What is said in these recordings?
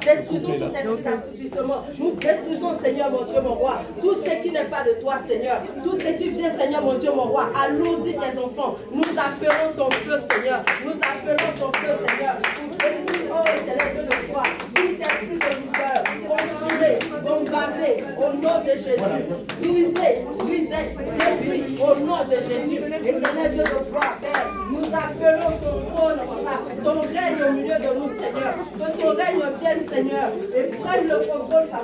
détruisons tout esprit d'assouplissement. Nous détruisons, Seigneur, mon Dieu, mon roi, tout ce qui n'est pas de toi, Seigneur. Tout ce qui vient, Seigneur, mon Dieu, mon roi, alourdit tes enfants. Nous appelons ton feu, Seigneur. Nous appelons ton feu, Seigneur. Pour détruire, oh éternel Dieu de gloire, tout esprit de douleur, consumé, bombardé, au nom de Jésus. Brisé, détruit, au nom de Jésus. Éternel Dieu de gloire, Père, nous appelons ton trône, papa, ton règne au milieu de nous, Seigneur. Que ton règne vienne, Seigneur, et prenne le contrôle, papa,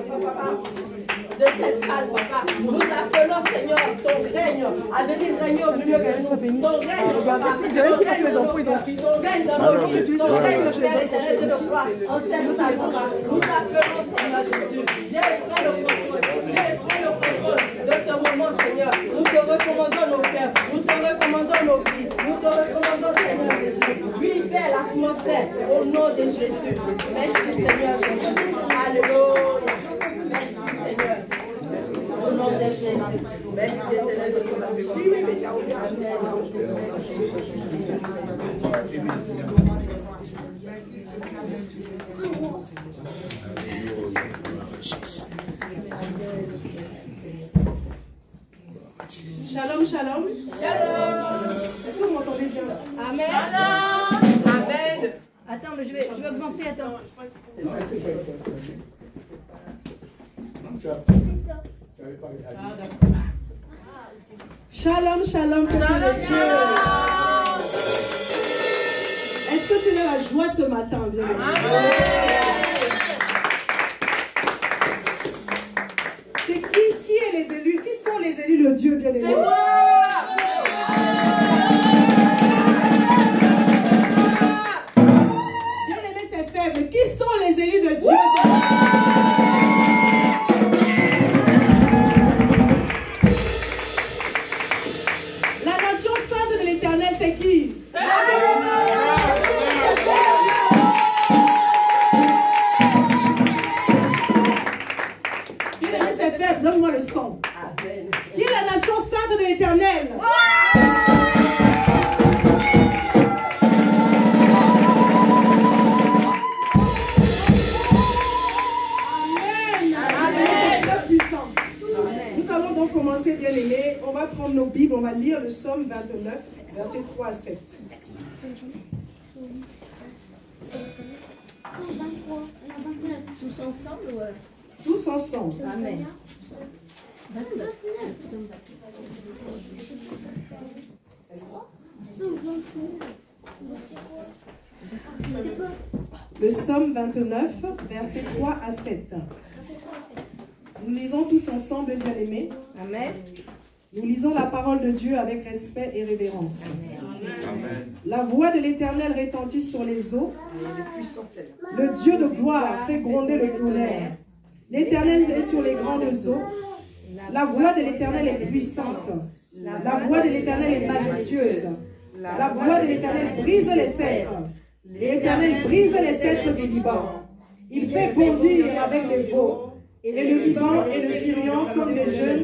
de cette salle, papa. Nous appelons, Seigneur, ton règne à venir régner au milieu de nous. Ton règne, papa, ton règne dans nos vies, ton règne dans nos vies, ton règne, Père éternel de nos gloires, en cette salle, papa. Nous appelons, Seigneur Jésus. Viens et prends le contrôle. Viens et prends le contrôle de ce moment, Seigneur. Nous te recommandons nos cœurs. Nous te recommandons nos vies. Nous te recommandons, Seigneur Jésus. Oui, Père, l'atmosphère, au nom de Jésus. Merci, Seigneur Jésus. Alléluia. Merci, Seigneur. Au nom de Jésus. Merci, éternel de son Shalom, shalom. Shalom. Est-ce que vous m'entendez bien? Amen. Shalom. Amen. Attends, mais je vais augmenter, attends. Shalom, shalom, shalom. Est-ce que tu as la joie ce matin, bien? Amen. C'est qui est les élus? Qui sont les élus de Dieu, bien aimé? C'est moi. Bien aimé, c'est faible. Qui sont les élus de Dieu? La nation sainte de l'Éternel, c'est qui? Bien aimé, c'est faible. Donne-moi le son. Qui est la nation sainte de l'Éternel? Commencer, bien aimé, on va prendre nos Bibles, on va lire le psaume 29, versets 3 à 7. Tous ensemble ou... Tous ensemble. Amen. 29. Le psaume 29, versets 3 à 7. Nous lisons tous ensemble, bien aimés. Amen. Nous lisons la parole de Dieu avec respect et révérence. Amen. La voix de l'Éternel retentit sur les eaux. Le Dieu de gloire fait gronder le tonnerre. L'Éternel est sur les grandes eaux. La voix de l'Éternel est puissante. La voix de l'Éternel est majestueuse. La voix de l'Éternel brise les cèdres. L'Éternel brise les cèdres du Liban. Il fait bondir avec les veaux. Et le Liban et le Syrian comme des jeunes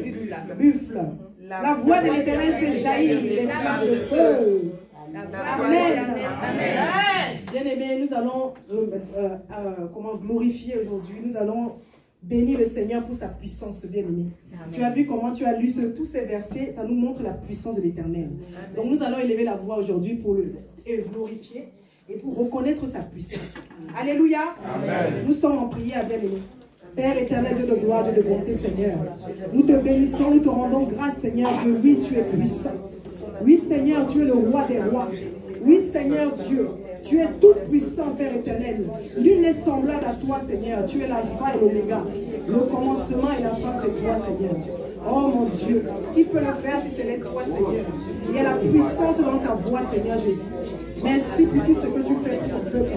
buffles. La voix de l'Éternel fait jaillir les flammes de feu. Amen. Amen. Bien aimés, nous allons glorifier aujourd'hui. Nous allons bénir le Seigneur pour sa puissance, bien aimé. Tu as vu comment tu as lu tous ces versets, ça nous montre la puissance de l'Éternel. Donc nous allons élever la voix aujourd'hui pour le glorifier et pour reconnaître sa puissance. Alléluia. Amen. Nous sommes en prière, bien aimés. Père éternel, Dieu de gloire, Dieu de bonté, Seigneur. Nous te bénissons, nous te rendons grâce, Seigneur Dieu. Oui, tu es puissant. Oui, Seigneur, tu es le roi des rois. Oui, Seigneur Dieu, tu es tout puissant, Père éternel. Nul n'est semblable à toi, Seigneur. Tu es l'alpha et l'oméga. Le commencement et la fin, c'est toi, Seigneur. Oh mon Dieu, qui peut le faire si ce n'est toi, Seigneur? Il y a la puissance dans ta voix, Seigneur Jésus. Merci pour tout ce que tu fais pour ton peuple.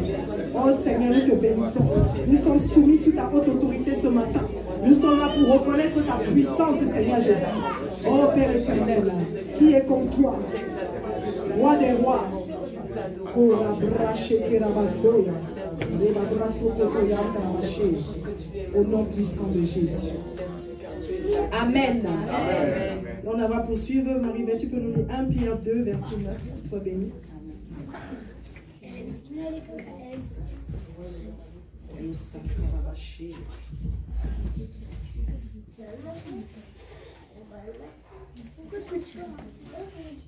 Oh Seigneur, nous te bénissons. Nous sommes soumis sous ta haute autorité ce matin. Nous sommes là pour reconnaître ta puissance, Seigneur Jésus. Oh Père éternel, qui est comme toi? Roi des rois. Au nom puissant de Jésus. Amen. Amen. On va poursuivre. Marie-Belle, tu peux nous lire 1 Pierre 2, verset 9. Sois béni.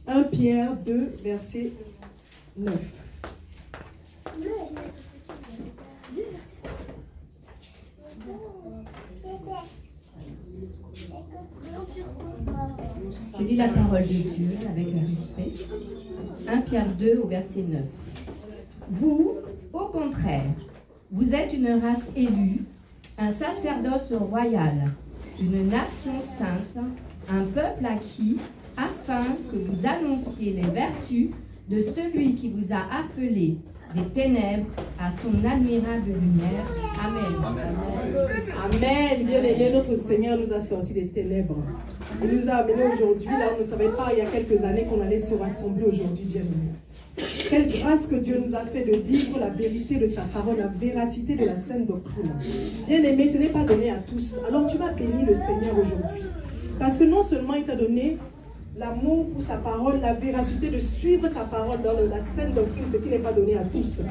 1 Pierre 2, verset 9. Je lis la parole de Dieu avec respect. 1 Pierre 2 au verset 9. Vous, au contraire, vous êtes une race élue, un sacerdoce royal, une nation sainte, un peuple acquis, afin que vous annonciez les vertus de celui qui vous a appelé des ténèbres à son admirable lumière. Amen. Amen. Bien-aimé, notre Seigneur nous a sortis des ténèbres. Il nous a amenés aujourd'hui, là on ne savait pas il y a quelques années qu'on allait se rassembler aujourd'hui, bien-aimé. Quelle grâce que Dieu nous a fait de vivre la vérité de sa parole, la véracité de la sainte doctrine. Bien-aimé, ce n'est pas donné à tous. Alors tu vas bénir le Seigneur aujourd'hui. Parce que non seulement il t'a donné l'amour pour sa parole, la véracité de suivre sa parole dans la sainte doctrine, ce qui n'est pas donné à tous.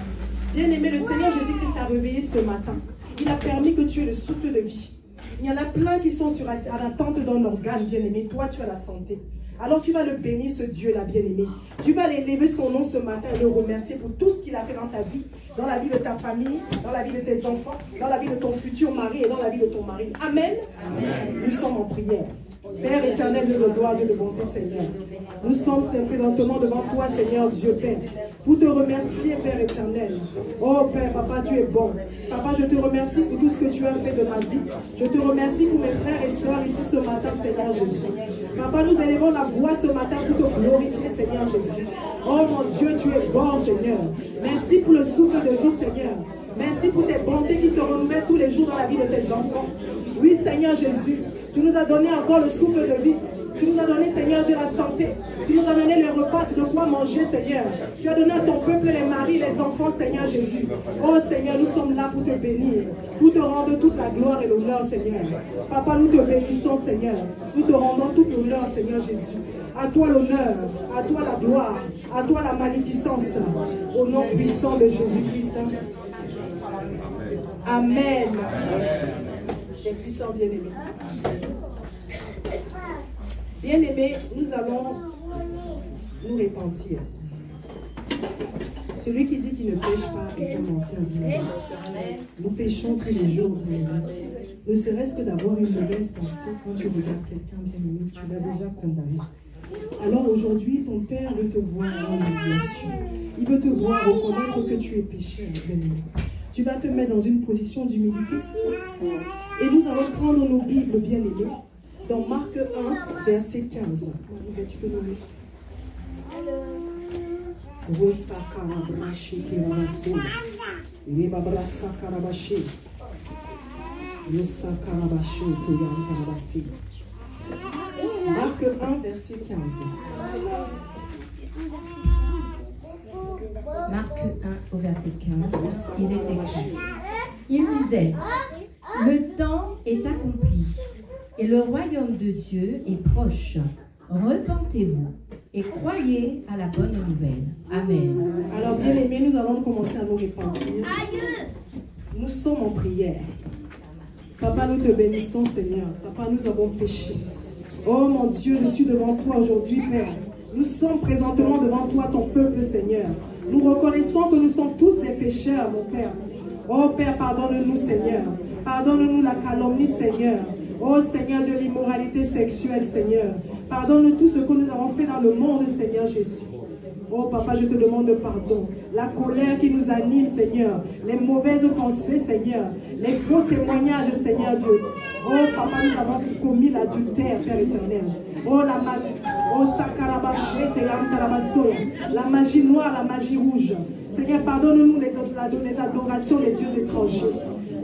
Bien-aimé, le Seigneur Jésus-Christ t'a réveillé ce matin. Il a permis que tu aies le souffle de vie. Il y en a plein qui sont en attente d'un organe, bien-aimé. Toi, tu as la santé. Alors tu vas le bénir, ce Dieu-là, bien-aimé. Tu vas élever son nom ce matin et le remercier pour tout ce qu'il a fait dans ta vie, dans la vie de ta famille, dans la vie de tes enfants, dans la vie de ton futur mari et dans la vie de ton mari. Amen. Amen. Nous sommes en prière. Père éternel, de gloire, Dieu de bonté, Seigneur. Nous sommes présentement devant toi, Seigneur Dieu, Père, pour te remercier, Père éternel. Oh Père, Papa, tu es bon. Papa, je te remercie pour tout ce que tu as fait de ma vie. Je te remercie pour mes frères et sœurs ici ce matin, Seigneur Jésus. Papa, nous élevons la voix ce matin pour te glorifier, Seigneur Jésus. Oh mon Dieu, tu es bon, Seigneur. Merci pour le souffle de vie, Seigneur. Merci pour tes bontés qui se renouvellent tous les jours dans la vie de tes enfants. Oui, Seigneur Jésus, tu nous as donné encore le souffle de vie. Tu nous as donné, Seigneur Dieu, la santé. Tu nous as donné les repas, de quoi manger, Seigneur. Tu as donné à ton peuple les maris, les enfants, Seigneur Jésus. Oh Seigneur, nous sommes là pour te bénir, pour te rendre toute la gloire et l'honneur, Seigneur. Papa, nous te bénissons, Seigneur. Nous te rendons toute l'honneur, Seigneur Jésus. À toi l'honneur, à toi la gloire, à toi la magnificence. Au nom puissant de Jésus-Christ. Amen. C'est puissant, bien-aimé. Bien-aimés, nous allons nous repentir. Celui qui dit qu'il ne pêche pas est un menteur. Nous péchons tous les jours. Ne serait-ce que d'avoir une mauvaise pensée quand tu regardes quelqu'un, bien-aimé, tu l'as déjà condamné. Alors aujourd'hui, ton Père veut te voir en humiliation. Il veut te voir reconnaître que tu es pécheur, bien-aimé. Tu vas te mettre dans une position d'humilité. Et nous allons prendre nos Bibles, bien-aimés, dans Marc 1, verset 15. Tu peux nous lire. Marc 1, verset 15. Marc 1 au verset 15, il est écrit. Il disait, le temps est accompli et le royaume de Dieu est proche. Repentez-vous et croyez à la bonne nouvelle. Amen. Alors bien aimés, nous allons commencer à nous repentir. Nous sommes en prière. Papa, nous te bénissons, Seigneur. Papa, nous avons péché. Oh mon Dieu, je suis devant toi aujourd'hui, Père. Nous sommes présentement devant toi, ton peuple, Seigneur. Nous reconnaissons que nous sommes tous des pécheurs, mon Père. Oh Père, pardonne-nous, Seigneur. Pardonne-nous la calomnie, Seigneur. Oh Seigneur Dieu, l'immoralité sexuelle, Seigneur. Pardonne-nous tout ce que nous avons fait dans le monde, Seigneur Jésus. Oh Papa, je te demande pardon. La colère qui nous anime, Seigneur. Les mauvaises pensées, Seigneur. Les faux témoignages, Seigneur Dieu. Oh Papa, nous avons commis l'adultère, Père éternel. Oh la la magie noire, la magie rouge. Seigneur, pardonne-nous les adorations des dieux étrangers.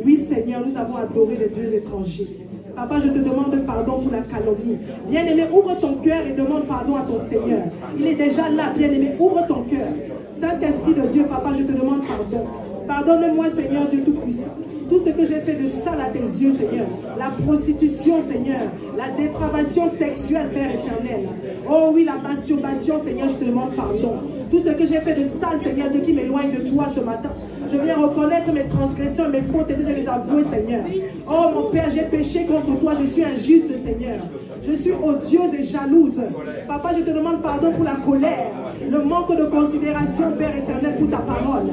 Oui, Seigneur, nous avons adoré les dieux étrangers. Papa, je te demande pardon pour la calomnie. Bien-aimé, ouvre ton cœur et demande pardon à ton Seigneur. Il est déjà là, bien-aimé, ouvre ton cœur. Saint-Esprit de Dieu, Papa, je te demande pardon. Pardonne-moi, Seigneur Dieu Tout-Puissant. Tout ce que j'ai fait de sale à tes yeux, Seigneur. La prostitution, Seigneur. La dépravation sexuelle, Père éternel. Oh oui, la masturbation, Seigneur, je te demande pardon. Tout ce que j'ai fait de sale, Seigneur Dieu, qui m'éloigne de toi ce matin. Je viens reconnaître mes transgressions, mes fautes et de les avouer, Seigneur. Oh mon Père, j'ai péché contre toi, je suis injuste, Seigneur. Je suis odieuse et jalouse. Papa, je te demande pardon pour la colère, le manque de considération, Père éternel, pour ta parole.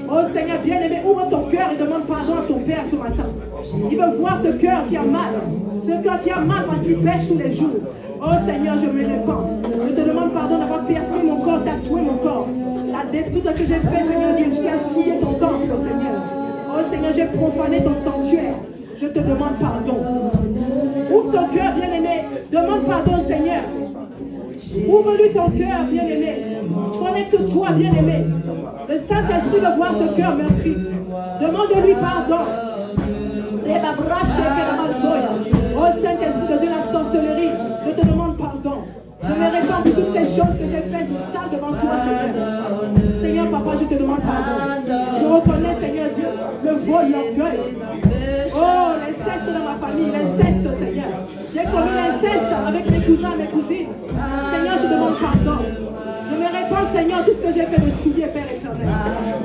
Oh Seigneur bien-aimé, ouvre ton cœur et demande pardon à ton Père ce matin. Il veut voir ce cœur qui a mal. Ce cœur qui a mal parce qu'il pêche tous les jours. Oh Seigneur, je me répands. Je te demande pardon d'avoir percé mon corps, tatoué mon corps. La détruite que j'ai fait, Seigneur Dieu, qui a souillé ton temple, Seigneur. Oh Seigneur, j'ai profané ton sanctuaire. Je te demande pardon. Ouvre ton cœur, bien-aimé. Demande pardon, Seigneur. Ouvre-lui ton cœur, bien-aimé. Connecte-toi, bien-aimé. Le Saint-Esprit veut voir ce cœur meurtri. Demande-lui pardon. Oh Saint-Esprit de Dieu, la sorcellerie, je te demande pardon. Je me répands pour toutes ces choses que j'ai faites sales devant toi, Seigneur. Seigneur, Papa, je te demande pardon. Je reconnais, Seigneur Dieu, le vol, l'orgueil. Oh, l'inceste dans ma famille, l'inceste, Seigneur. J'ai commis l'inceste avec mes cousins, mes cousines. Seigneur, je demande pardon. Je me répands, Seigneur, tout ce que j'ai fait de souiller, Père éternel.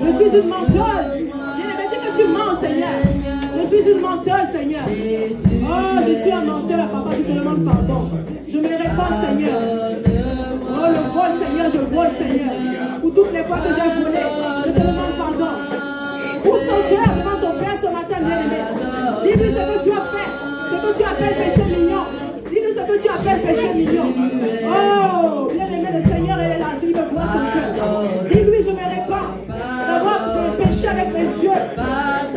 Je suis une menteuse. Bien-aimé, dis que tu mens, Seigneur. Je suis une menteuse, Seigneur. Oh, je suis un menteur, Papa, je te demande pardon. Je me répands, Seigneur. Oh, le vol, Seigneur, je vole, Seigneur. Pour toutes les fois que j'ai volé, je te demande pardon. Pousse ton cœur devant ton Père ce matin, bien-aimé. Dis-lui ce que tu as fait, ce que tu appelles péché mignon. Dis-lui ce que tu appelles péché mignon. Oh, bien-aimé, le Seigneur est là, s'il veut voir ton cœur. Dis-lui, je me répands d'avoir péché avec mes yeux.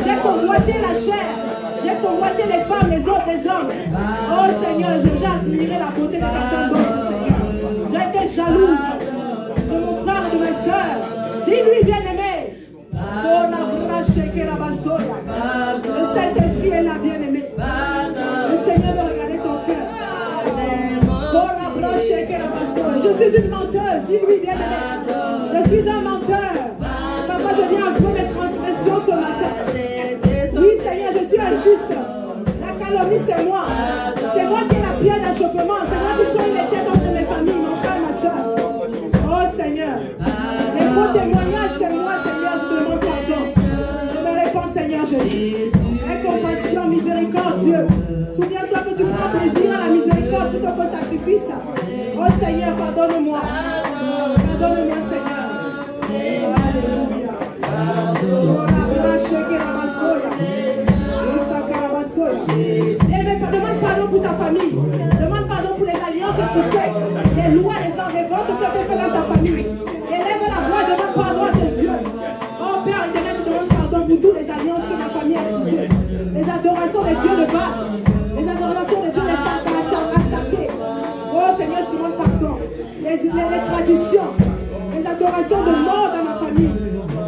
J'ai convoité la chair. J'ai convoité les femmes, les autres, les hommes. Oh Seigneur, j'ai admiré la beauté de quelqu'un d'autre, Seigneur. J'ai été jalouse de mon frère et de mes soeurs. Dis-lui, bien-aimé. Le Saint-Esprit est là, bien-aimé. Le Seigneur veut regarder ton cœur. Je suis une menteuse. Dis-lui, bien-aimé. Je suis un menteur. Papa, je viens avouer mes transgressions ce matin. Oui, Seigneur, je suis injuste. La calomnie, c'est moi. C'est moi qui ai la pierre d'achoppement. C'est moi qui colle les têtes entre mes familles, mon frère, ma soeur. Oh, Seigneur. Les faux témoignages, c'est moi, Seigneur. Je te demande pardon. Je me réponds, Seigneur Jésus. Aie compassion, miséricorde, Dieu. Souviens-toi que tu prends plaisir à la miséricorde plutôt qu'au sacrifice. Oh, Seigneur, pardonne-moi. Pardonne-moi, Seigneur. Alléluia. Demande pardon pour ta famille. Demande pardon pour les alliances que tu fais. Les lois, les enlèvements que tu as fait dans ta famille. Élève la voix, demande pardon à ton Dieu. Oh Père éternel, je demande pardon pour toutes les alliances que ma famille a tissées. Les adorations des dieux de Baal. Les adorations des dieux de Astarté. Oh Seigneur, je demande pardon. Les traditions. Les adorations de mort dans ma famille.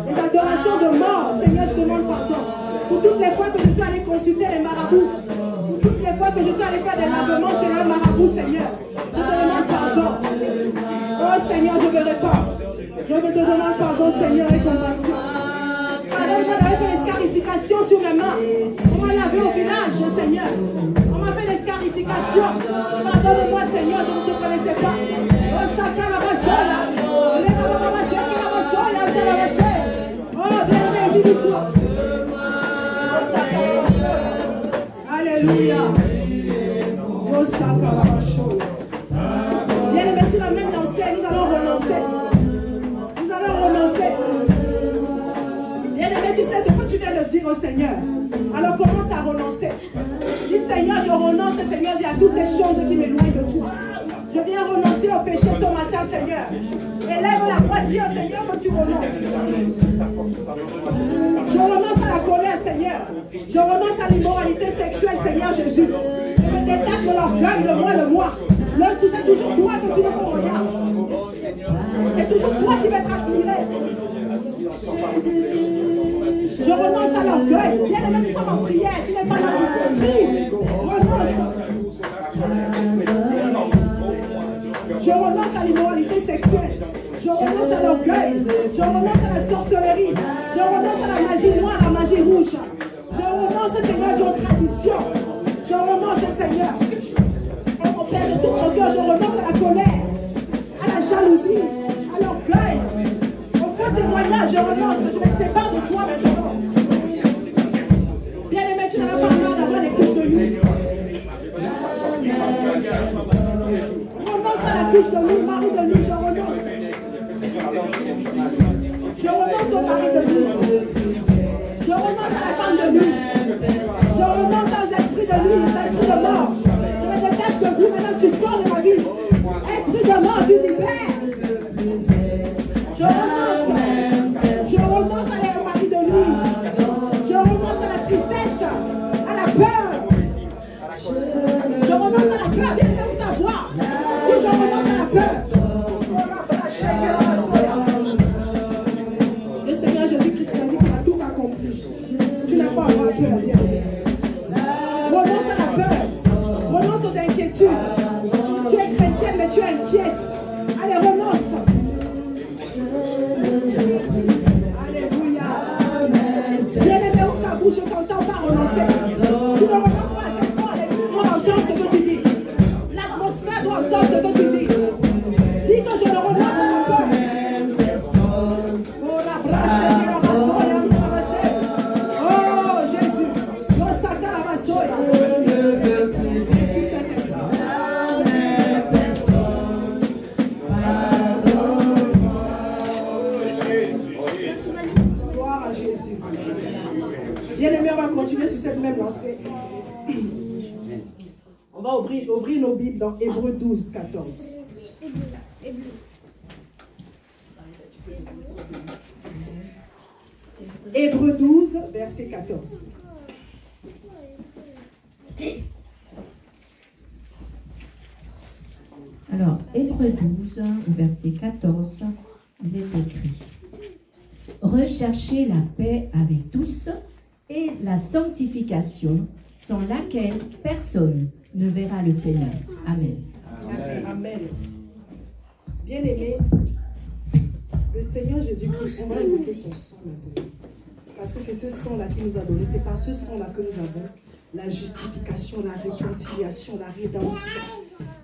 Les adorations de mort. Seigneur, je demande pardon. Pour toutes les fois que je suis allé consulter les marabouts. Pour toutes les fois que je suis allé faire des lavements chez un marabout, Seigneur. Je te demande pardon. Oh Seigneur, je me répands. Je te demande pardon, Seigneur, et compassion. Pardonne-moi d'avoir fait des scarifications sur mes mains. On m'a lavé au village, Seigneur. On m'a fait des scarifications. Pardonne-moi, Seigneur, je ne te connaissais pas. Oh, Saka la basola. Oh, bien-aimé, dis-toi. Alléluia. Oh, Saka la basola. Bien-aimé, sur la même lancée, nous allons renoncer. Nous allons renoncer. Bien-aimé, tu sais ce que tu viens de dire au Seigneur. Alors commence à renoncer. Dis Seigneur, je renonce, Seigneur, à toutes ces choses qui m'éloignent de toi. Je viens renoncer au péché ce matin, Seigneur. Élève la voix, dis au Seigneur que tu renonces. Je renonce à la colère, Seigneur. Je renonce à l'immoralité sexuelle, Seigneur Jésus. Je me détache de l'orgueil, le moi. C'est toujours toi que tu veux qu'on regarde. C'est toujours toi qui vas être admiré. Je renonce à l'orgueil. Bien aimé, nous sommes en prière. Tu n'es pas là pour prie. Renonce. Je renonce à l'immoralité sexuelle. Je renonce à l'orgueil. Je renonce à la sorcellerie. Je renonce à la magie noire, à la magie rouge. Je renonce, Seigneur, aux traditions. Je renonce, Seigneur. Et mon Père, de tout mon cœur, je renonce à la colère, à la jalousie, à l'orgueil, au faux témoignage. Je renonce. Je me sépare de toi maintenant. bouche de nous, mari de nous, je renonce. Je renonce au mari de lui. Je renonce à la femme de lui. Je renonce aux esprits de lui, aux esprits de mort. Je me détache de vous, maintenant tu sors de ma vie. Esprit de mort, tu libères. Je renonce au mari de lui. Je renonce à la tristesse, à la peur. Je renonce à la peur, viens de ta voix. Oui, je renonce à la peur. Le Seigneur Jésus-Christ a dit qu'il a tout accompli. Tu n'as pas à avoir peur. Renonce à la peur. Renonce aux inquiétudes. Tu es chrétienne, mais tu es inquiète. Allez, renonce. Alléluia. Bien-aimé, ouvre ta bouche, je t'entends pas renoncer. Tu ne renonces pas à cette fois. On entend ce que tu dis. L'atmosphère doit entendre ce que tu dis. Dis que je ne renonce à la peur. Oh Jésus, gloire à Jésus. Bien-aimés, on va continuer sur cette même lancée. On va ouvrir nos Bibles dans Hébreux 12, 14. Hébreux 12, verset 14. Alors, Hébreux 12, verset 14, il est écrit: recherchez la paix avec tous et la sanctification, sans laquelle personne ne verra le Seigneur. Amen. Amen. Amen. Bien-aimés, le Seigneur Jésus-Christ, on va évoquer son sang maintenant. Parce que c'est ce sang-là qui nous a donné. C'est par ce sang-là que nous avons la justification, la réconciliation, la rédemption.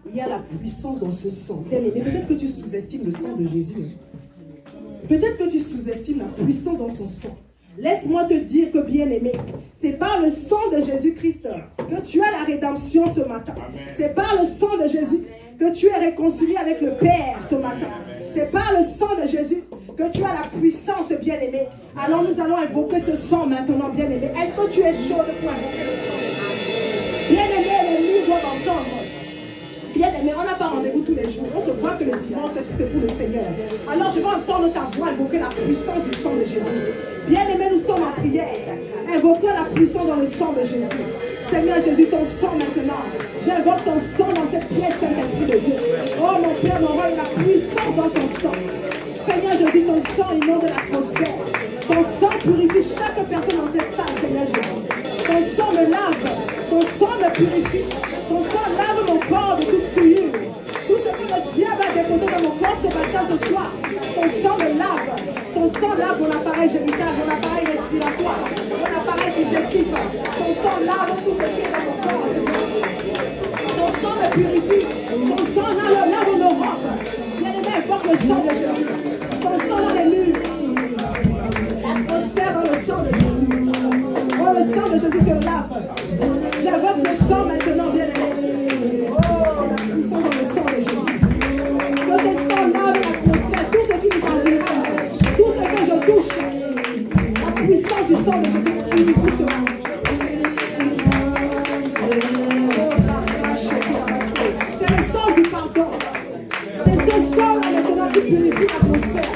Il y a la puissance dans ce sang. Bien-aimé, peut-être que tu sous-estimes le sang de Jésus. Peut-être que tu sous-estimes la puissance dans son sang. Laisse-moi te dire que, bien-aimé, c'est par le sang de Jésus-Christ que tu as la rédemption ce matin. C'est par le sang de Jésus que tu es réconcilié avec le Père ce matin. C'est par le sang de Jésus que tu as la puissance, bien-aimé. Alors nous allons invoquer ce sang maintenant, bien-aimé. Est-ce que tu es chaude pour invoquer le sang? Bien-aimé, l'ennemi doit entendre. Bien-aimé, on n'a pas rendez-vous tous les jours. On se voit que le dimanche, c'est pour le Seigneur. Alors je vais entendre ta voix invoquer la puissance du sang de Jésus. Bien-aimé, nous sommes en prière. Invoquons la puissance dans le sang de Jésus. Seigneur Jésus, ton sang maintenant. J'invoque ton sang dans cette pièce, Saint-Esprit de Dieu. Oh mon Père, mon roi, il y a la puissance dans ton sang. Seigneur Jésus, ton sang inonde l'atmosphère. Ton sang purifie chaque personne dans cette salle, Seigneur Jésus. Ton sang me lave. Ton sang me purifie. Ton sang lave mon corps de toute souillure. Tout ce que le diable a déposé dans mon corps ce matin, ce soir. Ton sang me lave. Ton sang lave mon appareil génital, mon appareil respiratoire, mon appareil digestif. Ton sang lave tout ce qui est dans mon corps. Ton sang me purifie. Ton sang lave nos robes. Bien-aimé, invoque le sang de Jésus. Ton sang dans les murs. L'atmosphère dans le sang de Jésus. Oh, le sang de Jésus te lave. J'invoque ce sang maintenant, bien-aimé. Oh, la puissance dans le sang de Jésus. Que ce sang lave l'atmosphère, tout ce qui nous environne, tout ce que je touche. La puissance du sang de Jésus purifie ce monde. C'est le sang du pardon. C'est ce sang-là maintenant qui purifie l'atmosphère.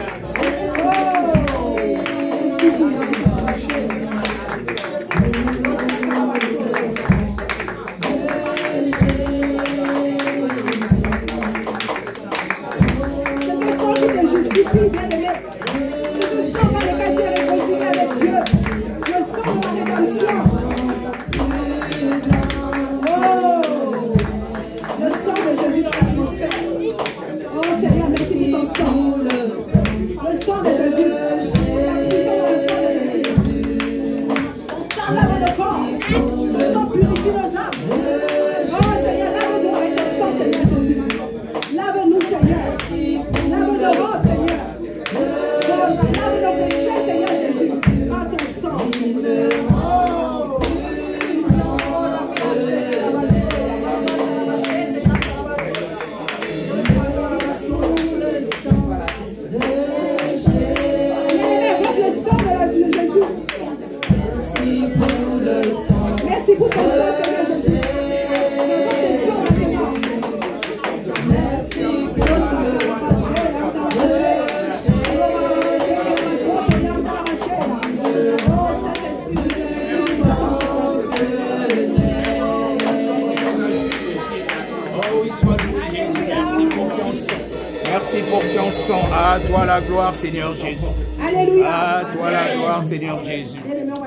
Merci pour ton sang. À toi la gloire, Seigneur Jésus. Alléluia. À toi la gloire, Seigneur Jésus.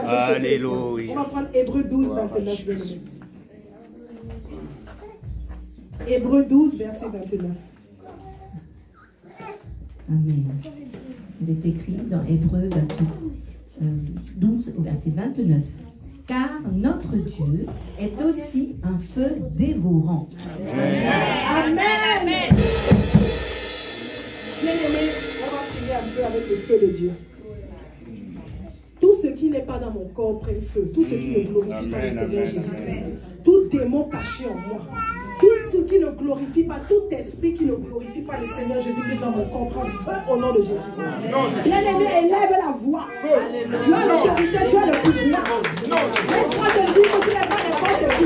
Alléluia. On va prendre Hébreux 12, 29. Bien-aimés. Hébreux 12, verset 29. Amen. Il est écrit dans Hébreux 12 au verset 29. Car notre Dieu est aussi un feu dévorant. Amen. Amen. Bien-aimés, on va prier un peu avec le feu de Dieu. Tout ce qui n'est pas dans mon corps prenne feu. Tout ce qui ne glorifie pas le Seigneur Jésus-Christ. Tout démon caché en moi. Tout qui ne glorifie pas, tout esprit qui ne glorifie pas le Seigneur Jésus-Christ dans mon corps prend feu au nom de Jésus. Bien-aimé, élève la voix. Tu as l'autorité, tu as le pouvoir. Laisse-moi te dire que tu n'es pas n'importe qui.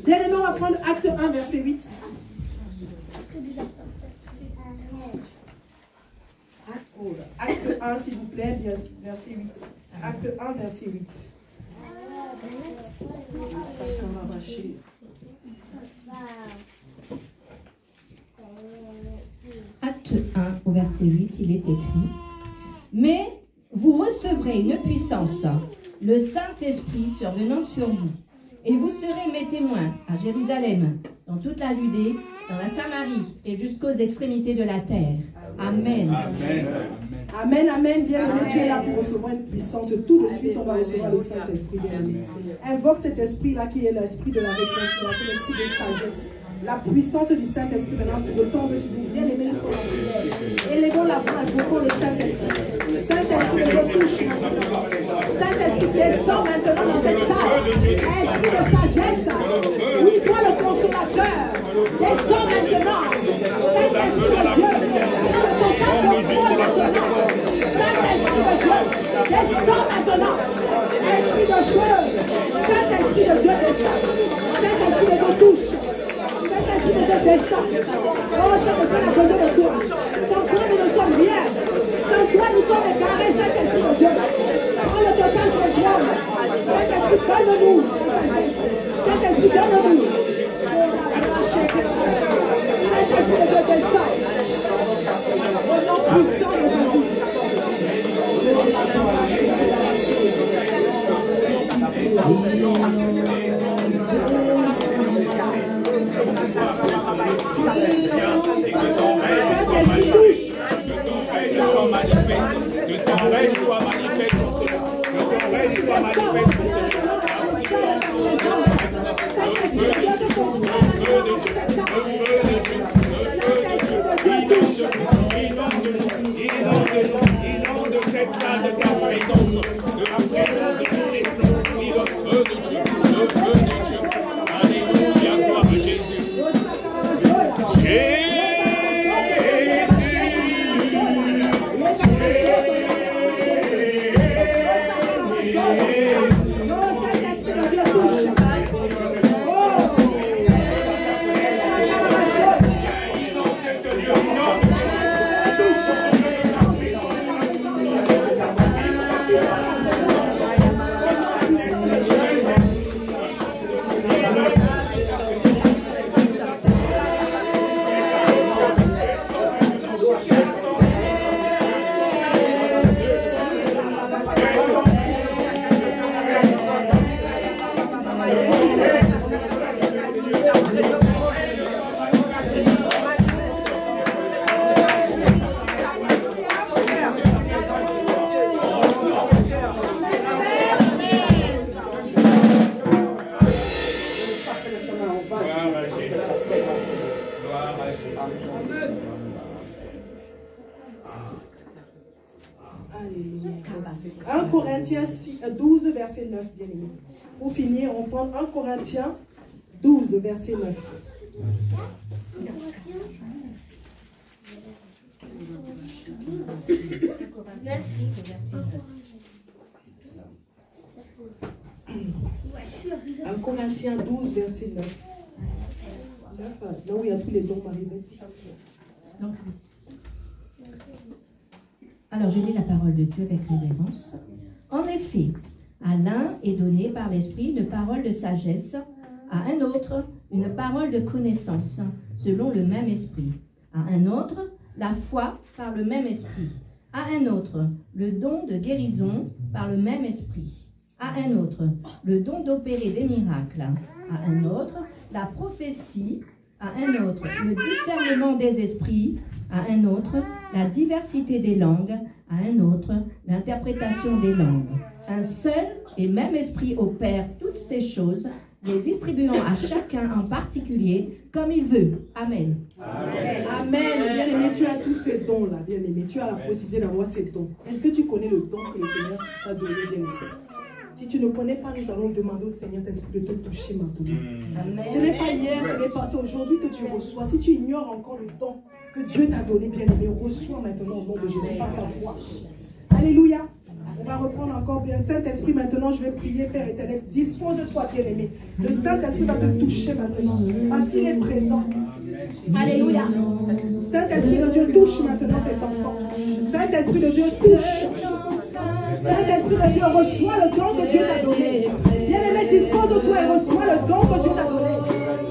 Bien-aimés, on va prendre Acte 1, verset 8. Acte 1, s'il vous plaît, verset 8. Acte 1, verset 8. Acte 1 au verset 8, il est écrit: mais vous recevrez une puissance, le Saint-Esprit survenant sur vous, et vous serez mes témoins à Jérusalem, dans toute la Judée, dans la Samarie et jusqu'aux extrémités de la terre. Amen. Amen. Amen, amen. Bien-aimé, Dieu est là pour recevoir une puissance. Tout de suite, on va recevoir le Saint-Esprit. Invoque cet esprit-là qui est l'esprit de la réconciliation, l'esprit de sagesse. La puissance du Saint-Esprit maintenant retombe sur vous. Bien-aimé, nous sommes en prière. Élevons la voix, invoquons le Saint-Esprit. Saint-Esprit, je touche maintenant. Saint-Esprit, descends maintenant dans cette salle. Esprit de sagesse. Oui, toi le consolateur. Descends maintenant. Saint-Esprit de Dieu. Saint-Esprit de Dieu, descends maintenant. Esprit de feu, Saint-Esprit de Dieu descend. Saint-Esprit de Dieu touche. Saint-Esprit de Dieu descend. Oh, Saint-Esprit a besoin de toi. Sans toi, nous ne sommes rien. Sans toi, nous sommes égarés. Saint-Esprit de Dieu, prends le total contrôle. Saint-Esprit, donne-nous. Saint-Esprit, donne-nous. Saint-Esprit de Dieu descend. Au nom puissant de Jésus. Corinthiens 12, verset 9, bien aimé. Pour finir, on prend 1 Corinthiens 12, verset 9. 1 Corinthiens 12, verset 9. Là où il y a tous les dons, Marie-Beth. Alors, je lis la parole de Dieu avec révérence. En effet, à l'un est donné par l'Esprit une parole de sagesse, à un autre une parole de connaissance, selon le même Esprit. À un autre, la foi par le même Esprit. À un autre, le don de guérison par le même Esprit. À un autre, le don d'opérer des miracles. À un autre, la prophétie. À un autre, le discernement des esprits. À un autre, la diversité des langues. À un autre, l'interprétation des langues. Un seul et même Esprit opère toutes ces choses, les distribuant à chacun en particulier comme il veut. Amen. Amen. Amen. Bien-aimé, tu as tous ces dons-là, bien-aimé. Tu as la possibilité d'avoir ces dons. Est-ce que tu connais le don que le Seigneur t'a donné, bien-aimé? Si tu ne connais pas, nous allons demander au Seigneur d'esprit de te toucher maintenant. Amen. Ce n'est pas hier, ce n'est pas aujourd'hui que tu reçois. Si tu ignores encore le don que Dieu t'a donné, bien-aimé, reçois maintenant au nom de Jésus par ta foi. Alléluia. On va reprendre encore bien. Saint-Esprit, maintenant, je vais prier, Père éternel. Dispose-toi, bien-aimé. Le Saint-Esprit va te toucher maintenant, parce qu'il est présent. Alléluia. Saint-Esprit de Dieu, touche maintenant tes enfants. Saint-Esprit de Dieu, touche. Saint-Esprit de Dieu, reçois le don que Dieu t'a donné. Bien-aimé, dispose-toi et reçois le don que Dieu t'a donné.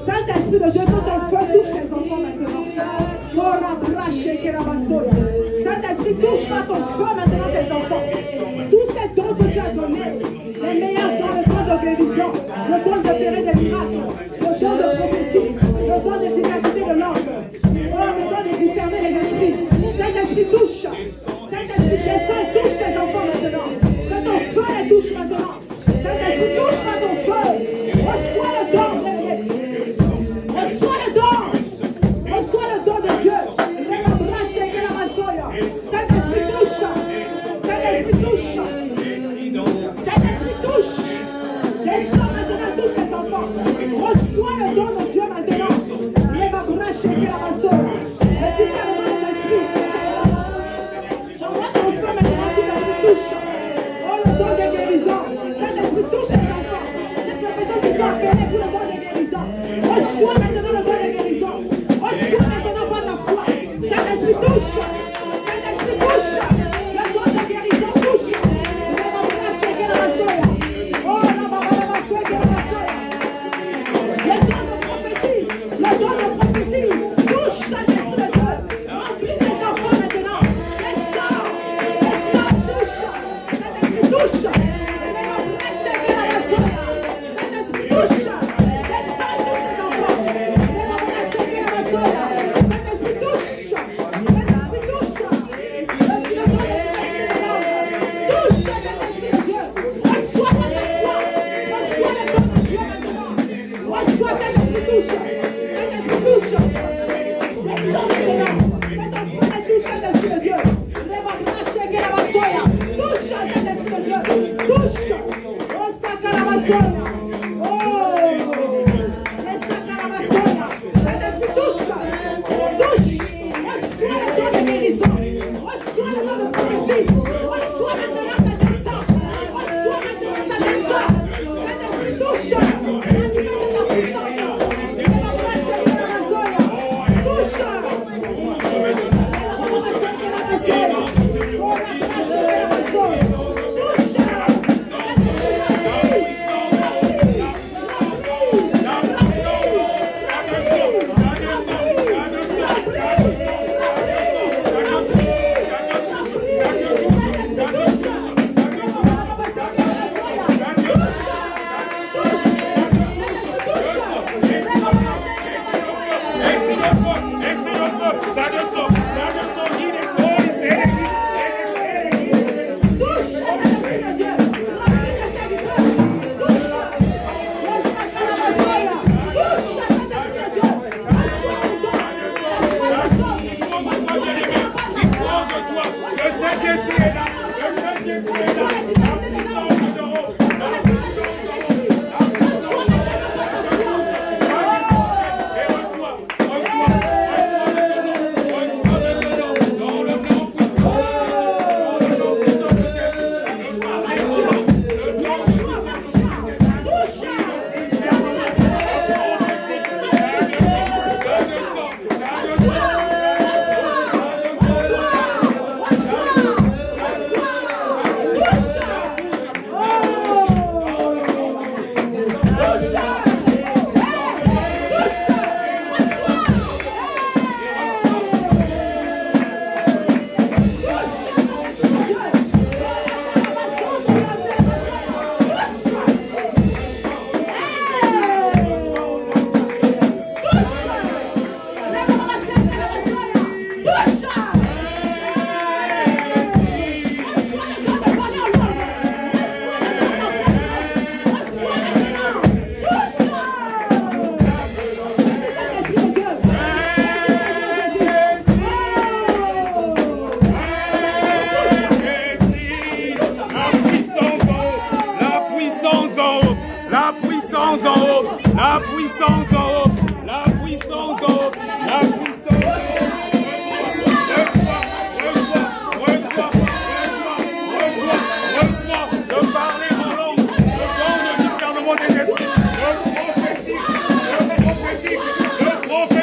Saint-Esprit de Dieu, que ton feu touche tes enfants maintenant. Saint-Esprit, touche-moi ton feu maintenant tes enfants. Tous ces dons que tu as donnés, les meilleurs dons, le don de guérison, le don d'opérer des miracles, le don de prophétie, le don de diversité de langue, le don de discerner les esprits. Saint-Esprit, touche. Saint-Esprit, descends et touche tes enfants maintenant. Que ton feu les touche maintenant. Saint-Esprit, touche-moi ton feu. Reçois le don. Reçois le don. Reçois le don de Dieu. Saint-Esprit touche. Saint-Esprit touche. Saint-Esprit touche. Descends maintenant, touche tes enfants. Reçois le don de Dieu maintenant. Le discernement des esprits. J'envoie ton feu maintenant qui te touche. Oh, le don de guérison. Saint-Esprit touche tes enfants. Les personnes qui sont appelées pour le don de guérison. Reçois maintenant le don de guérison. Reçois maintenant par ta foi. Saint-Esprit touche. Saint-Esprit touche. Le don de guérison touche. Oh, la baba la basoya. Le don de prophétie. Le don de prophétie. Touche Saint-Esprit de Dieu. Remplis tes enfants maintenant. Descends. Descends, touche. Saint-Esprit touche. Saint-Esprit touche. Descends, touche tes enfants. Saint-Esprit touche. Saint-Esprit touche. Touche Saint-Esprit de Dieu. Reçois par ta foi. Reçois le don de Dieu maintenant. Reçois Saint-Esprit touche. Saint-Esprit touche. Descends maintenant. Fais ton feu et touche Saint-Esprit de Dieu. Touche Saint-Esprit de Dieu. Touche. Oh, Sakarabasoya. Oh. Sakarabasoya. Saint-Esprit touche. Touche. Reçois le don de guérison. Reçois le don de prophétie. Reçois maintenant ta descente. Reçois maintenant ta descente. Saint-Esprit touche. Manifeste ta puissance. Touche. puissance en haut, la puissance en haut, la puissance en haut, la puissance en haut. Reçois de parler en langue, le don de discernement des esprits, le prophétique,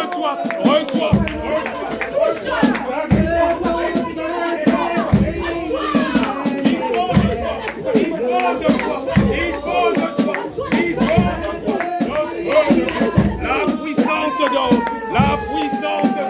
reçois. La puissance de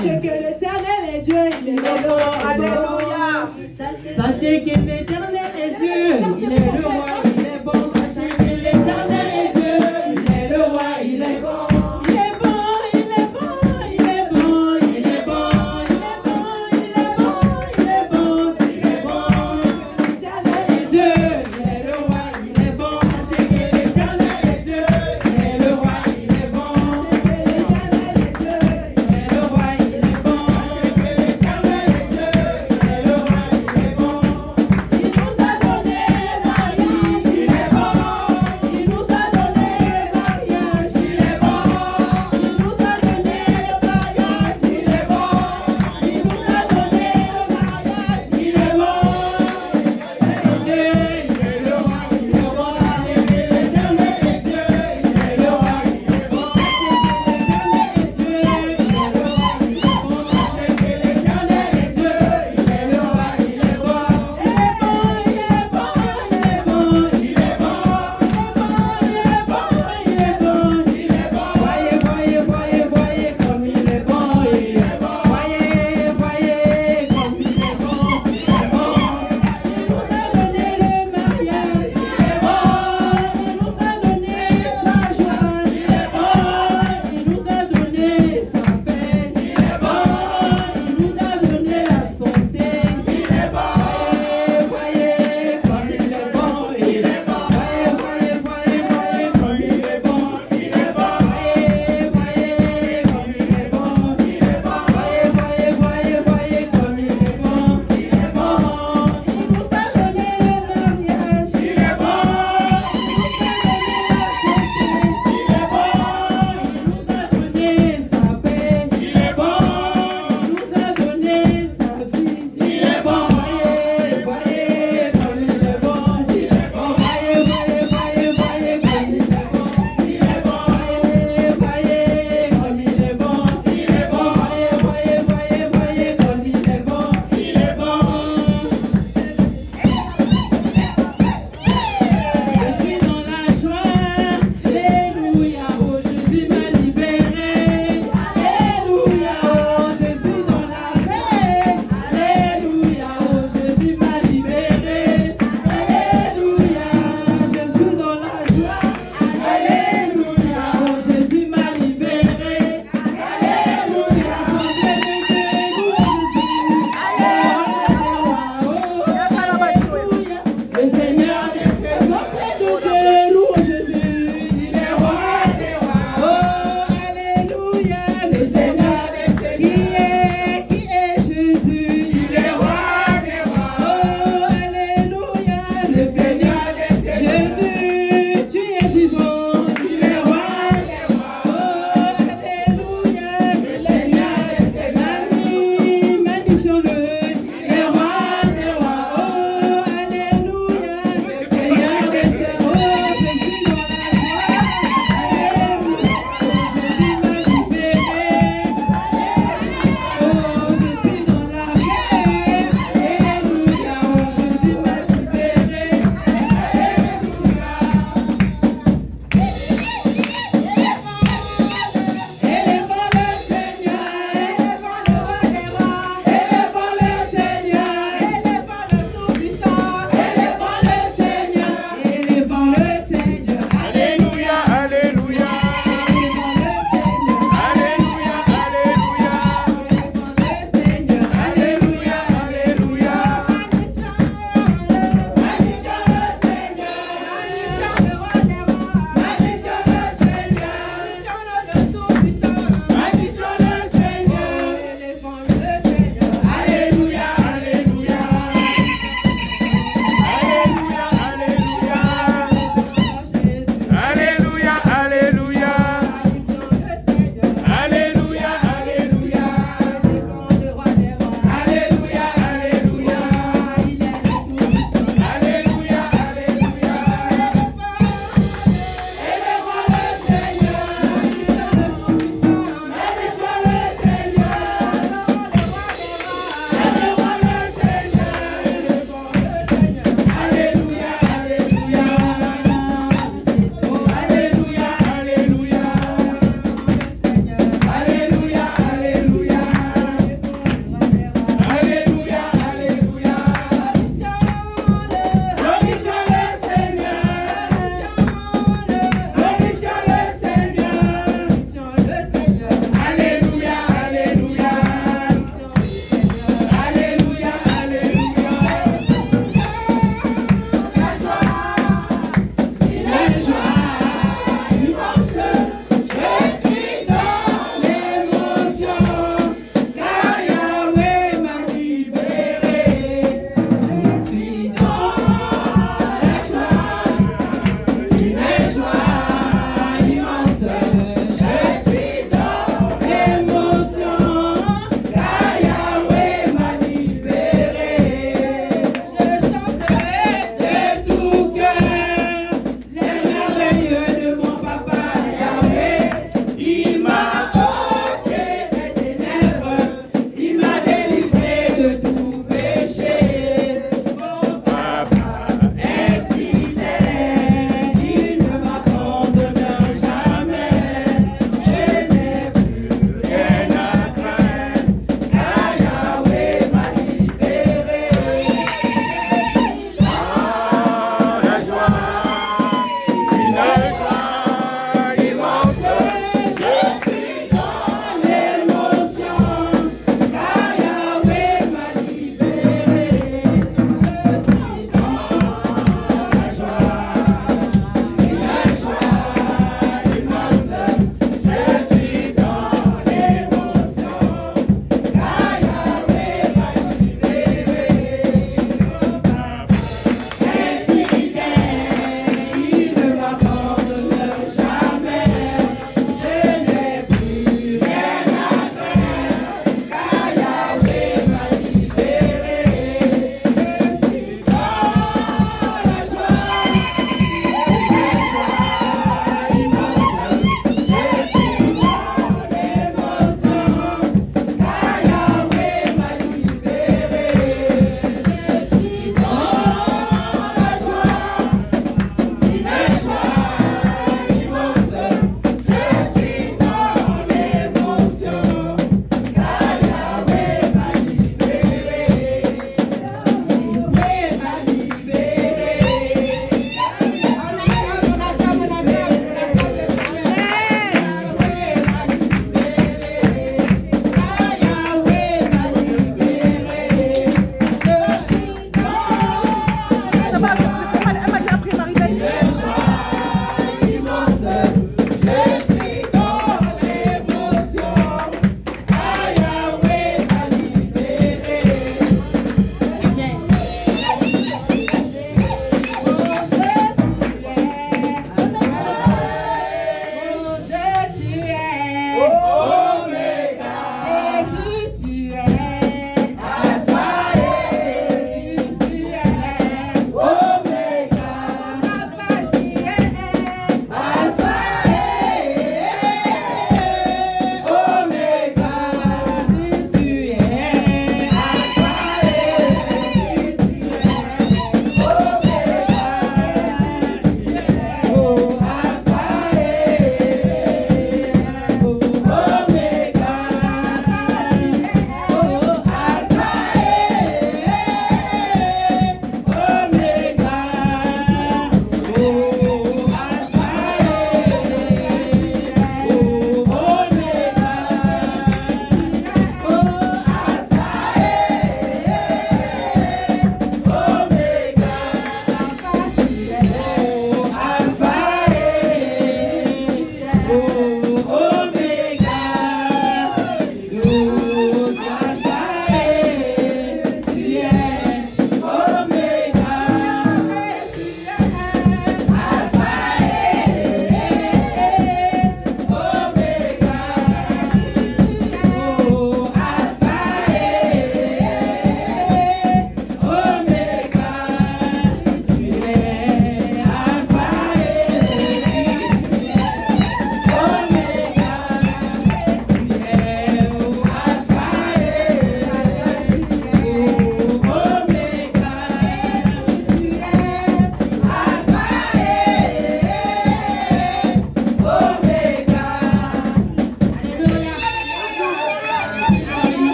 Sachez que l'Éternel est Dieu, il est le roi. Alléluia. Sachez que l'Éternel est Dieu, il est le roi, il est bon. Sachez que l'Éternel est Dieu, il est le roi, il est bon. Il est bon, il est bon, il est bon, il est bon, il est bon, il est bon, il est bon, il est bon. L'Éternel est Dieu,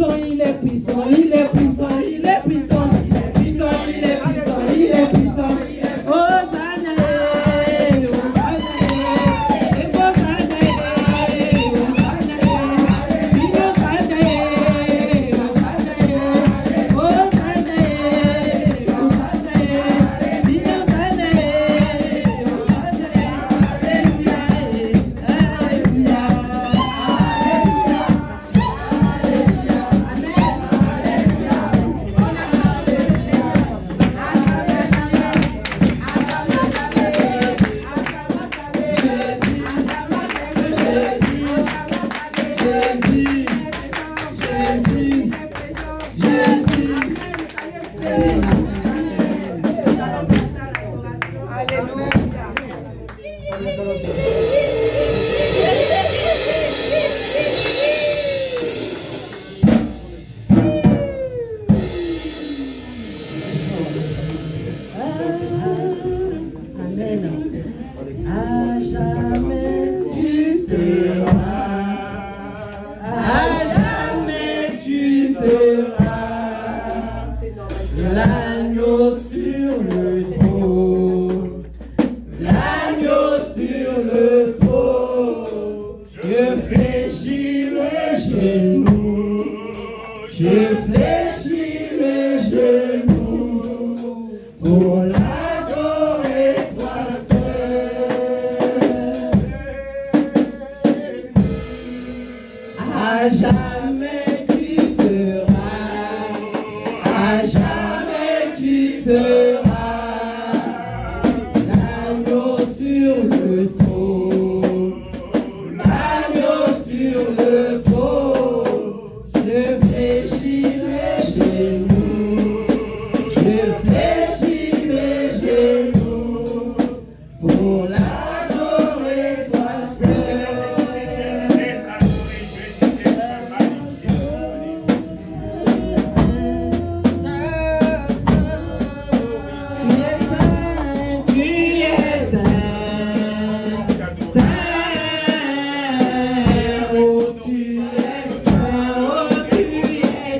puissant, il est puissant, il est puissant, il est puissant, il est puissant, il est puissant, il est puissant. Hosanna, l'agneau sur le trône, l'agneau sur le trône. Je fléchis mes genoux, je fléchis mes genoux pour l'adorer toi seul. À jamais tu seras, à jamais tu seras l'agneau sur le trône, l'agneau sur le trône. Je fléchis mes genoux, je fléchis mes genoux pour l'adorer toi seul. Tu es saint, oh tu es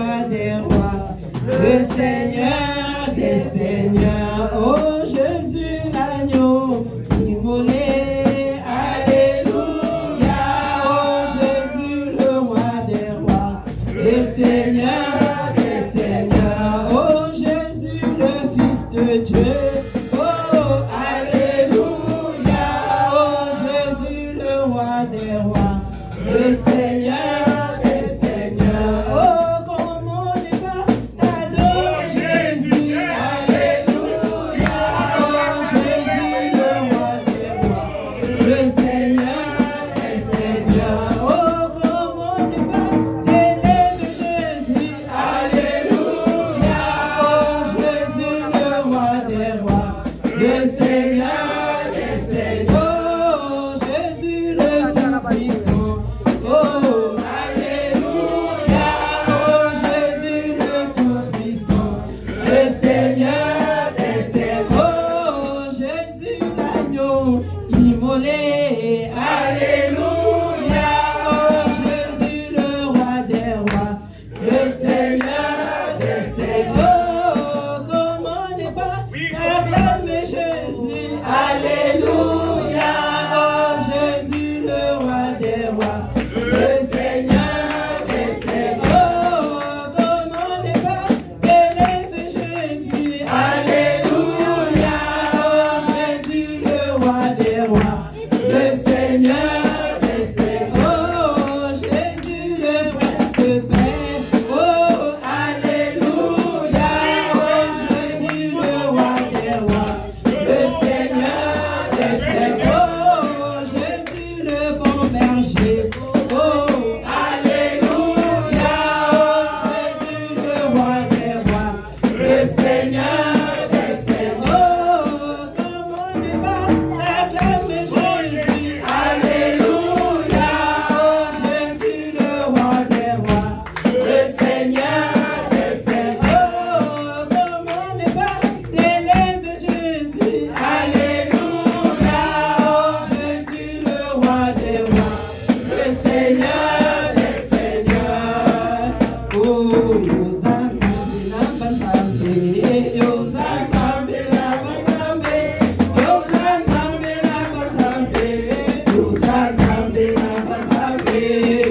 roi des rois, le Seigneur des seigneurs. Oh Jésus l'agneau immolé, alléluia. Oh Jésus le roi des rois, le Seigneur des seigneurs. Oh Jésus le Fils de Dieu. Oh alléluia. Oh Jésus le roi des rois, le Seigneur des seigneurs. Oh comment ne pas t'adorer Jésus. Alléluia. Oh Jésus le roi des rois, le Seigneur des seigneurs. Oh comment ne pas t'élever Jésus. Alléluia. Oh Jésus le roi des rois, le Seigneur des seigneurs. Oh Jésus le Tout-Puissant. Oh alléluia. Oh Jésus le Tout-Puissant, le Seigneur des seigneurs. Oh Jésus l'agneau immolé, alléluia. Oh Jésus le roi des rois, le Seigneur des seigneurs. Oh comment ne pas acclamer Jésus. Alléluia. Oh Jésus le roi des rois, le Seigneur des seigneurs. Oh comment ne pas élever Jésus. Alléluia. Oh Jésus le roi des rois, le Seigneur des seigneurs. Oh Jésus le prince de paix. Oh alléluia. Oh Jésus le roi des rois, le Seigneur des seigneurs. Oh Jésus le bon berger. Oh alléluia. Oh Jésus le roi des rois, le Seigneur des seigneurs. Oh comment ne pas acclamer Jésus. Alléluia. Oh Jésus le roi des rois, le Seigneur des seigneurs. Oh comment ne pas t'élever Jésus. Alléluia. Oh Jésus le roi des rois, le Seigneur des seigneurs. Oh Yosantambe la bantambe, Yosantambe la bantambe, Yosantambe la bantambe, Yosantambe la bantambe,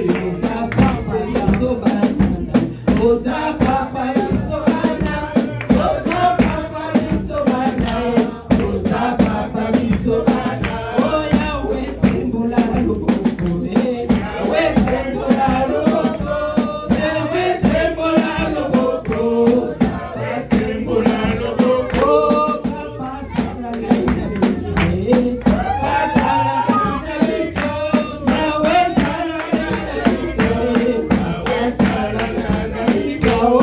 Yosapapa yasobana, Yosapapa yasobana, Yosapapa yasobana, Yosapapa yasobana. Oh Yahweh sembola loboko, Yahweh sembola loboko, Yahweh sembola loboko, Yahweh sembola loboko. Papa sala ngayabite, Papa sala ngayabite, Yahweh sala ngayabite, Yahweh sala ngayabite. Oh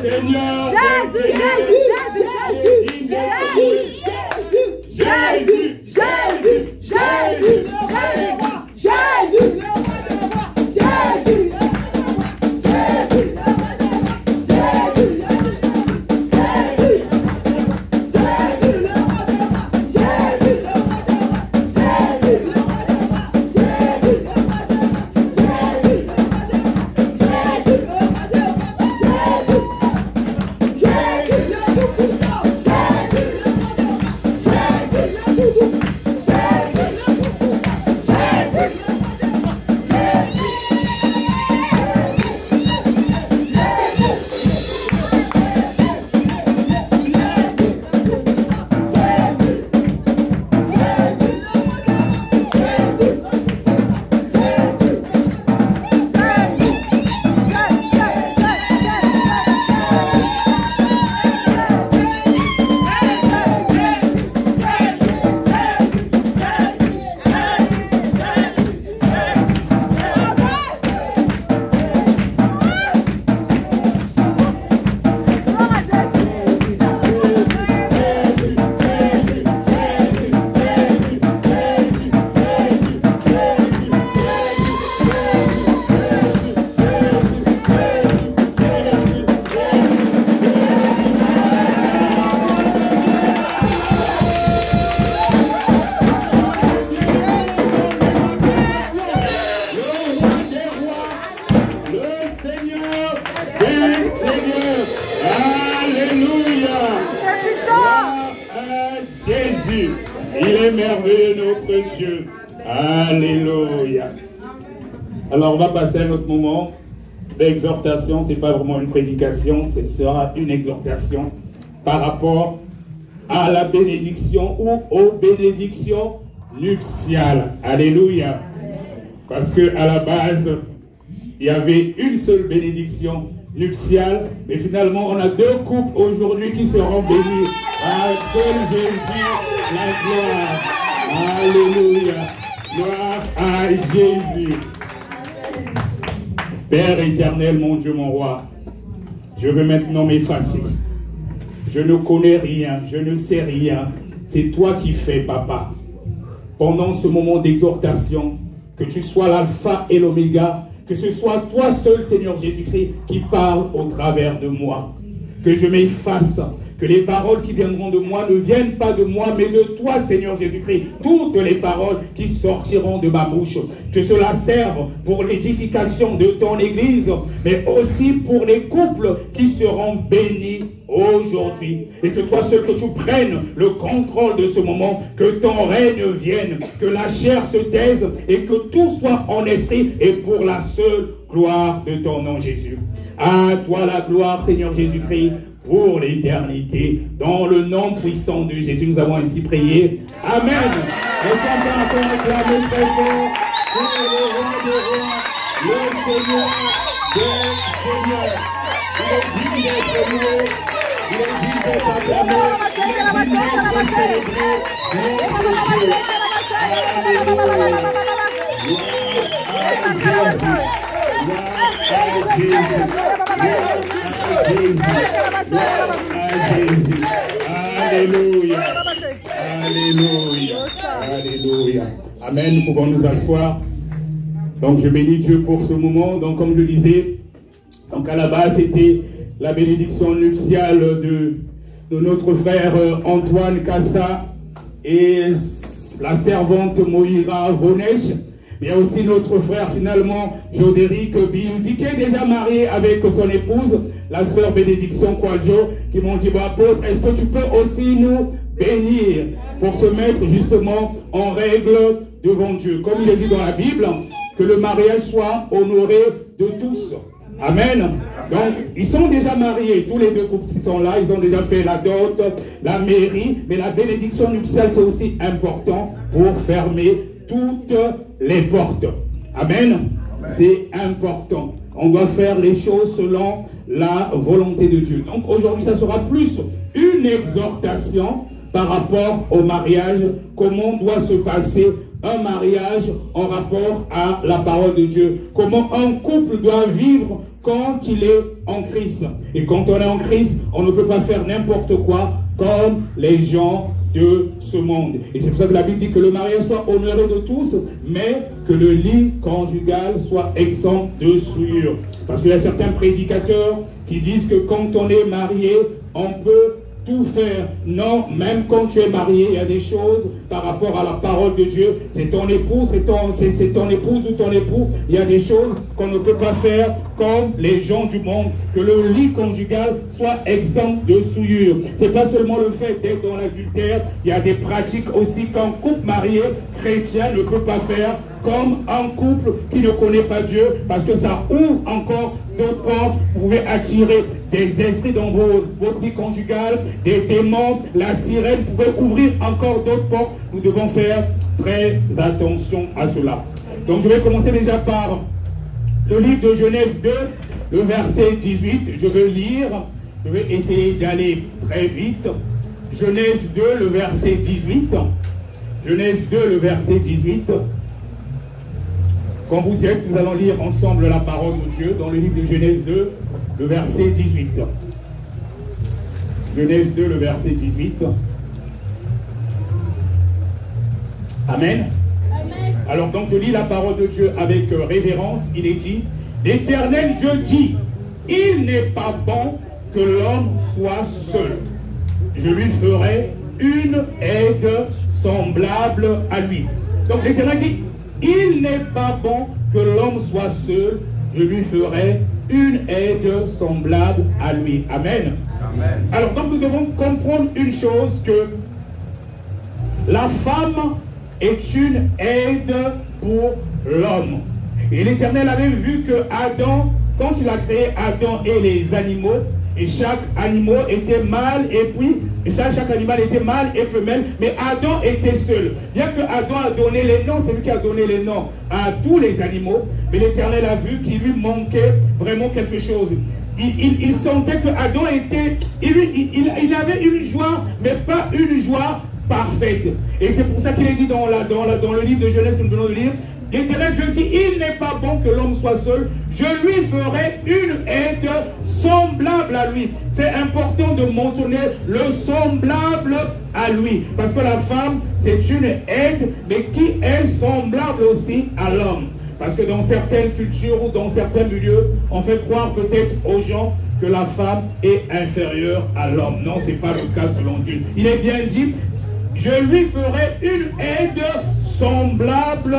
Seigneur. Jésus, Jésus, Jésus, Jésus, Jésus, Jésus, Jésus, Jésus, Jésus, Alléluia. Alors on va passer à notre moment d'exhortation. Ce n'est pas vraiment une prédication, ce sera une exhortation par rapport à la bénédiction ou aux bénédictions nuptiales. Alléluia. Parce que à la base, il y avait une seule bénédiction nuptiale, mais finalement on a deux couples aujourd'hui qui seront bénis. À seul Jésus, la gloire. Alléluia. Gloire à Jésus. Père éternel, mon Dieu, mon roi, je veux maintenant m'effacer. Je ne connais rien, je ne sais rien. C'est toi qui fais, papa. Pendant ce moment d'exhortation, que tu sois l'alpha et l'oméga, que ce soit toi seul, Seigneur Jésus-Christ, qui parle au travers de moi. Que je m'efface. Que les paroles qui viendront de moi ne viennent pas de moi, mais de toi, Seigneur Jésus-Christ. Toutes les paroles qui sortiront de ma bouche. Que cela serve pour l'édification de ton Église, mais aussi pour les couples qui seront bénis aujourd'hui. Et que toi seul, que tu prennes le contrôle de ce moment, que ton règne vienne, que la chair se taise et que tout soit en esprit et pour la seule gloire de ton nom, Jésus. À toi la gloire, Seigneur Jésus-Christ, pour l'éternité, dans le nom puissant de Jésus, nous avons ainsi prié. Amen. Laissons encore acclamer très fort pour le roi de rois, le Seigneur des seigneurs. Il est digne d'être loué, il est digne d'être acclamé, il est digne d'être célébré. Alléluia. Alléluia. Alléluia. Amen. Nous pouvons nous asseoir. Donc je bénis Dieu pour ce moment. Donc comme je disais, donc à la base c'était la bénédiction nuptiale de notre frère Antoine Kassa et la servante Moïra Ronesh. Il y a aussi notre frère finalement, Jodéric Bildi, qui est déjà marié avec son épouse, la sœur Bénédiction Kwadjo, qui m'ont dit, bon, apôtre, est-ce que tu peux aussi nous bénir pour se mettre justement en règle devant Dieu? Comme il est dit dans la Bible, que le mariage soit honoré de tous. Amen. Donc, ils sont déjà mariés, tous les deux couples qui sont là, ils ont déjà fait la dot, la mairie, mais la bénédiction nuptiale, c'est aussi important pour fermer toutes les portes. Amen. C'est important. On doit faire les choses selon la volonté de Dieu. Donc aujourd'hui, ça sera plus une exhortation par rapport au mariage, comment doit se passer un mariage en rapport à la parole de Dieu, comment un couple doit vivre quand il est en Christ. Et quand on est en Christ, on ne peut pas faire n'importe quoi comme les gens de ce monde. Et c'est pour ça que la Bible dit que le mariage soit honoré de tous, mais que le lit conjugal soit exempt de souillure. Parce qu'il y a certains prédicateurs qui disent que quand on est marié, on peut tout faire. Non, même quand tu es marié, il y a des choses par rapport à la parole de Dieu. C'est ton époux, c'est ton épouse ou ton époux. Il y a des choses qu'on ne peut pas faire comme les gens du monde. Que le lit conjugal soit exempt de souillure. C'est pas seulement le fait d'être dans l'adultère. Il y a des pratiques aussi qu'un couple marié chrétien ne peut pas faire comme un couple qui ne connaît pas Dieu, parce que ça ouvre encore d'autres portes. Vous pouvez attirer des esprits dans votre vie conjugale, des démons, la sirène, vous pouvez ouvrir encore d'autres portes. Nous devons faire très attention à cela. Donc je vais commencer déjà par le livre de Genèse 2, le verset 18. Je vais lire, je vais essayer d'aller très vite. Genèse 2, le verset 18. Genèse 2, le verset 18. Quand vous y êtes, nous allons lire ensemble la parole de Dieu dans le livre de Genèse 2, le verset 18. Genèse 2, le verset 18. Amen. Amen. Alors donc je lis la parole de Dieu avec révérence. Il est dit, l'Éternel Dieu dit, il n'est pas bon que l'homme soit seul. Je lui ferai une aide semblable à lui. Donc l'Éternel dit, il n'est pas bon que l'homme soit seul, je lui ferai une aide semblable à lui. Amen. Amen. Alors donc nous devons comprendre une chose, que la femme est une aide pour l'homme. Et l'Éternel avait vu que Adam, quand il a créé Adam et les animaux, et chaque animal était mâle, et puis chaque animal était mâle et femelle, mais Adam était seul. Bien que Adam a donné les noms, c'est lui qui a donné les noms à tous les animaux, mais l'Éternel a vu qu'il lui manquait vraiment quelque chose. Il sentait que Adam était, il avait une joie, mais pas une joie parfaite. Et c'est pour ça qu'il est dit dans le livre de Genèse que nous venons de lire, l'Éternel Dieu dit, il n'est pas bon que l'homme soit seul, je lui ferai une aide semblable à lui. C'est important de mentionner le semblable à lui, parce que la femme, c'est une aide, mais qui est semblable aussi à l'homme. Parce que dans certaines cultures ou dans certains milieux, on fait croire peut-être aux gens que la femme est inférieure à l'homme. Non, ce n'est pas le cas selon Dieu. Il est bien dit, je lui ferai une aide semblable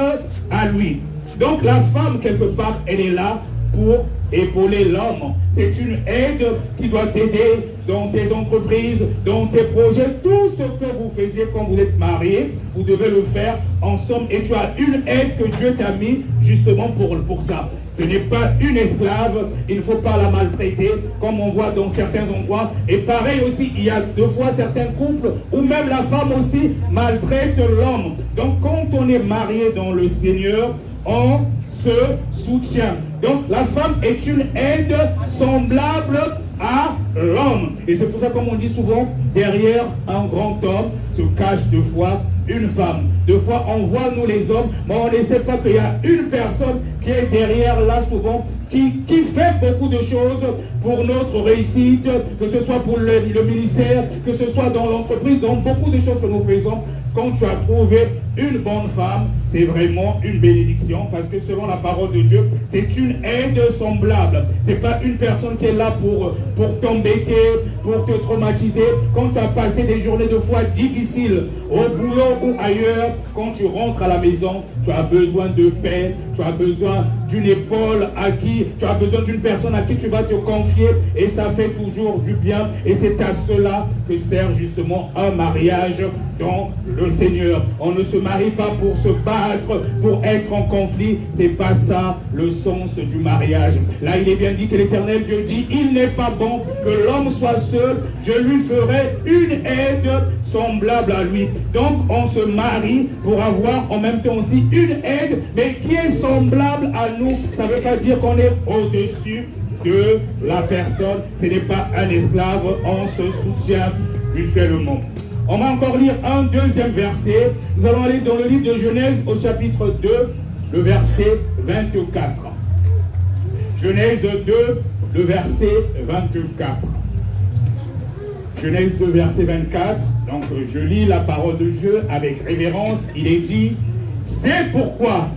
à lui. Donc la femme, quelque part, elle est là pour épauler l'homme. C'est une aide qui doit t'aider dans tes entreprises, dans tes projets. Tout ce que vous faisiez quand vous êtes mariés, vous devez le faire ensemble. Et tu as une aide que Dieu t'a mis justement pour ça. Ce n'est pas une esclave, il ne faut pas la maltraiter, comme on voit dans certains endroits. Et pareil aussi, il y a deux fois certains couples où même la femme aussi maltraite l'homme. Donc quand on est marié dans le Seigneur, on se soutient. Donc la femme est une aide semblable à l'homme. Et c'est pour ça, comme on dit souvent, derrière un grand homme se cache deux fois une femme. Deux fois, on voit, nous les hommes, mais on ne sait pas qu'il y a une personne qui est derrière là souvent, qui fait beaucoup de choses pour notre réussite, que ce soit pour le ministère, que ce soit dans l'entreprise, dans beaucoup de choses que nous faisons. Quand tu as trouvé une bonne femme, c'est vraiment une bénédiction, parce que selon la parole de Dieu, c'est une aide semblable. Ce n'est pas une personne qui est là pour t'embêter, pour te traumatiser. Quand tu as passé des journées de foi difficiles, au boulot ou ailleurs, quand tu rentres à la maison, tu as besoin de paix, tu as besoin d'une épaule à qui, tu as besoin d'une personne à qui tu vas te confier, et ça fait toujours du bien. Et c'est à cela que sert justement un mariage dans le Seigneur. On ne se marie pas pour se battre, pour être en conflit. C'est pas ça le sens du mariage. Là, il est bien dit que l'Éternel Dieu dit, il n'est pas bon que l'homme soit seul, je lui ferai une aide semblable à lui. Donc, on se marie pour avoir en même temps aussi une aide, mais qui est semblable à nous. Ça ne veut pas dire qu'on est au-dessus de la personne. Ce n'est pas un esclave, on se soutient mutuellement. On va encore lire un deuxième verset. Nous allons aller dans le livre de Genèse au chapitre 2, le verset 24. Genèse 2, le verset 24. Genèse 2, verset 24. Donc je lis la parole de Dieu avec révérence. Il est dit, c'est pourquoi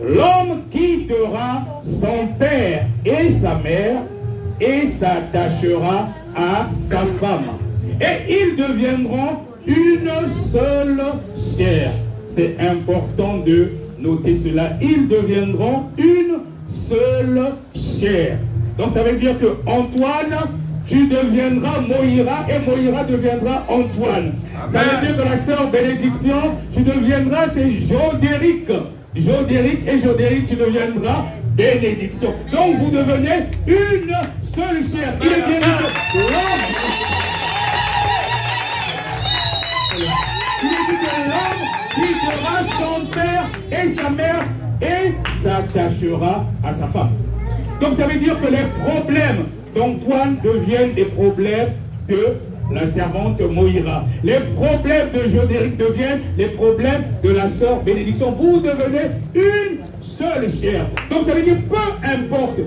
l'homme quittera son père et sa mère et s'attachera à sa femme. Et ils deviendront une seule chair. C'est important de noter cela. Ils deviendront une seule chair. Donc ça veut dire que Antoine, tu deviendras Moïra et Moïra deviendra Antoine. Ça veut dire que la sœur Bénédiction, tu deviendras c'est Jodéric. Jodéric et Jodéric, tu deviendras Bénédiction. Donc vous devenez une seule chair. Il est bien dit que l'homme, quittera son père et sa mère et s'attachera à sa femme. Donc ça veut dire que les problèmes d'Antoine deviennent des problèmes de la servante Moïra. Les problèmes de Jodéric deviennent les problèmes de la sœur Bénédiction. Vous devenez une seule chair. Donc ça veut dire peu importe